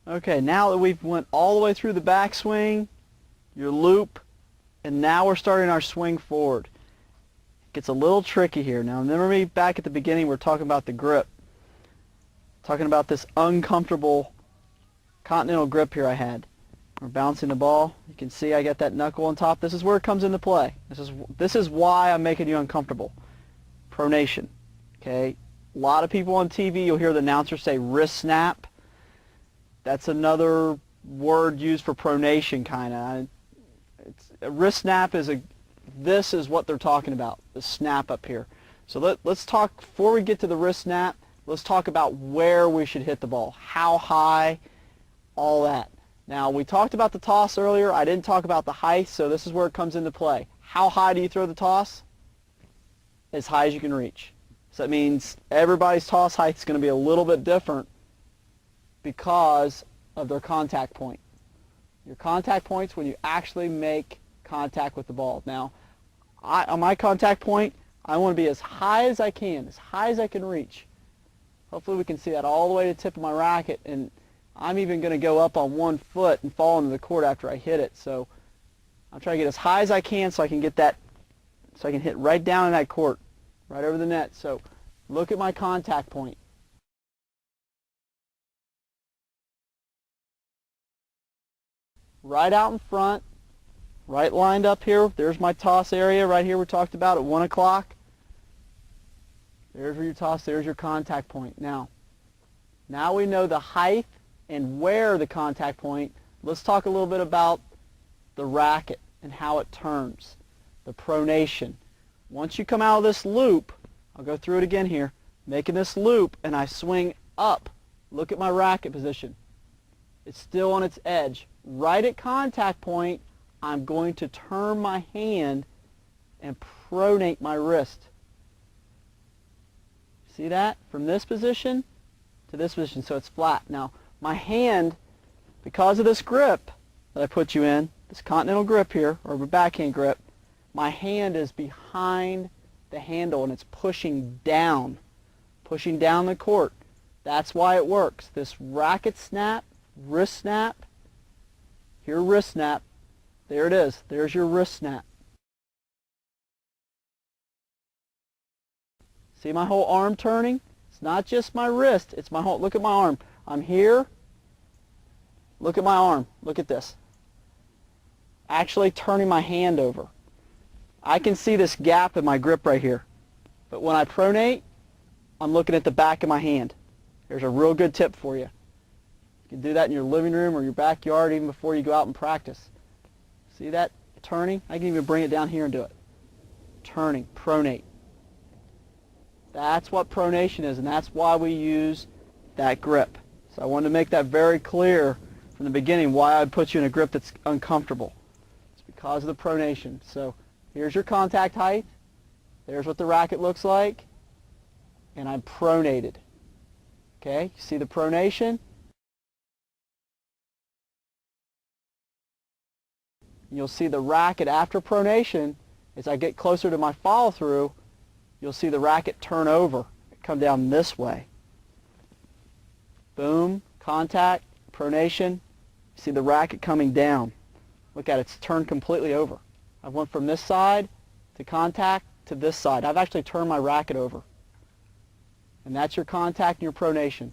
Okay, now that we've went all the way through the backswing, your loop, and now we're starting our swing forward. It gets a little tricky here. Now remember me back at the beginning, we're talking about the grip. Talking about this uncomfortable continental grip here I had. We're bouncing the ball. You can see I got that knuckle on top. This is where it comes into play. This is why I'm making you uncomfortable. Pronation. Okay? A lot of people on TV, you'll hear the announcer say wrist snap. That's another word used for pronation, kind of. A wrist snap is this is what they're talking about, the snap up here. So let's talk, before we get to the wrist snap, let's talk about where we should hit the ball, how high, all that. Now, we talked about the toss earlier. I didn't talk about the height, so this is where it comes into play. How high do you throw the toss? As high as you can reach. So that means everybody's toss height is going to be a little bit different because of their contact point. Your contact point's when you actually make contact with the ball. Now, on my contact point, I want to be as high as I can, as high as I can reach. Hopefully we can see that all the way to the tip of my racket, and I'm even going to go up on one foot and fall into the court after I hit it. So I'm trying to get as high as I can so I can get that, so I can hit right down in that court, right over the net. So look at my contact point. Right out in front, right lined up here. There's my toss area right here we talked about at 1 o'clock. There's where you toss, there's your contact point. Now we know the height and where the contact point. Let's talk a little bit about the racket and how it turns, the pronation. Once you come out of this loop, I'll go through it again here, making this loop, and I swing up. Look at my racket position. It's still on its edge. Right at contact point, I'm going to turn my hand and pronate my wrist. See that? From this position to this position, so it's flat. Now, my hand, because of this grip that I put you in, this continental grip here, or a backhand grip, my hand is behind the handle and it's pushing down the court. That's why it works. This racket snap, wrist snap, here wrist snap, there it is. There's your wrist snap. See my whole arm turning? It's not just my wrist, it's my whole, look at my arm. I'm here, look at my arm, look at this. Actually turning my hand over. I can see this gap in my grip right here. But when I pronate, I'm looking at the back of my hand. There's a real good tip for you. You can do that in your living room or your backyard even before you go out and practice. See that turning? I can even bring it down here and do it. Turning, pronate. That's what pronation is, and that's why we use that grip. So I wanted to make that very clear from the beginning why I put you in a grip that's uncomfortable. It's because of the pronation. So here's your contact height. There's what the racket looks like. And I'm pronated. Okay, you see the pronation? You'll see the racket after pronation. As I get closer to my follow through, you'll see the racket turn over, come down this way. Boom, contact, pronation. You see the racket coming down. Look at it, it's turned completely over. I went from this side to contact to this side. I've actually turned my racket over. And that's your contact and your pronation.